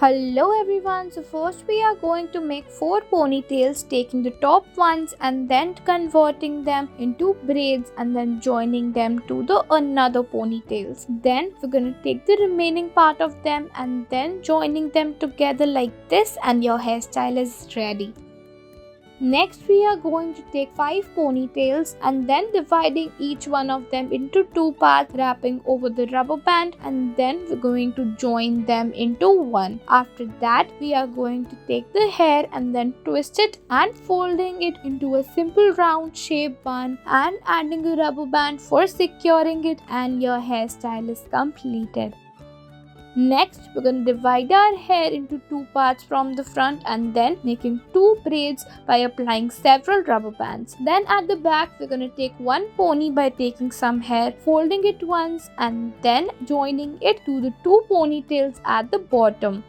Hello everyone, so first we are going to make 4 ponytails, taking the top ones and then converting them into braids and then joining them to the another ponytails. Then we're going to take the remaining part of them and then joining them together like this, and your hairstyle is ready. Next, we are going to take 5 ponytails and then dividing each one of them into 2 parts, wrapping over the rubber band, and then we're going to join them into one. After that, we are going to take the hair and then twist it and folding it into a simple round shape bun and adding a rubber band for securing it, and your hairstyle is completed. Next, we're going to divide our hair into 2 parts from the front and then making 2 braids by applying several rubber bands. Then at the back, we're going to take one pony by taking some hair, folding it once and then joining it to the 2 ponytails at the bottom.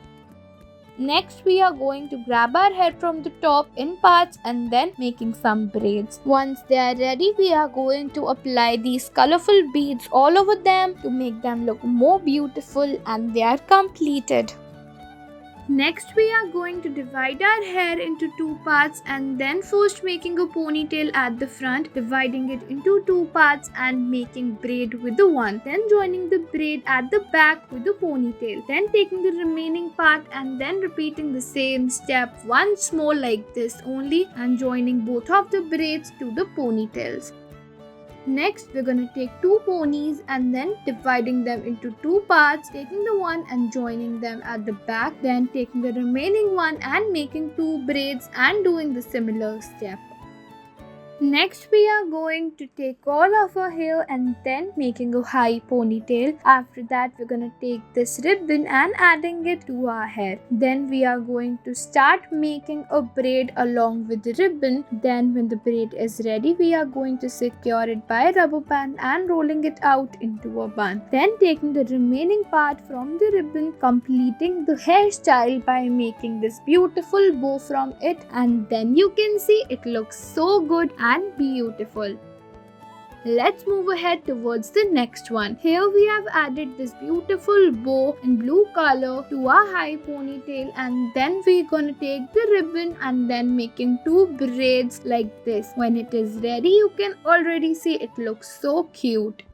Next, we are going to grab our hair from the top in parts and then making some braids. Once they are ready, we are going to apply these colorful beads all over them to make them look more beautiful, and they are completed. Next, we are going to divide our hair into 2 parts and then first making a ponytail at the front, dividing it into 2 parts and making braid with the one. Then joining the braid at the back with the ponytail. Then taking the remaining part and then repeating the same step once more like this only, and joining both of the braids to the ponytails. Next, we're going to take 2 ponies and then dividing them into 2 parts, taking the one and joining them at the back, then taking the remaining one and making 2 braids and doing the similar step. Next, we are going to take all of our hair and then making a high ponytail. After that, we're going to take this ribbon and adding it to our hair. Then we are going to start making a braid along with the ribbon. Then when the braid is ready, we are going to secure it by a rubber band and rolling it out into a bun. Then taking the remaining part from the ribbon, completing the hairstyle by making this beautiful bow from it, and then you can see it looks so good and beautiful. Let's move ahead towards the next one. Here we have added this beautiful bow in blue color to our high ponytail, and then we're gonna take the ribbon and then making 2 braids like this. When it is ready, you can already see it looks so cute.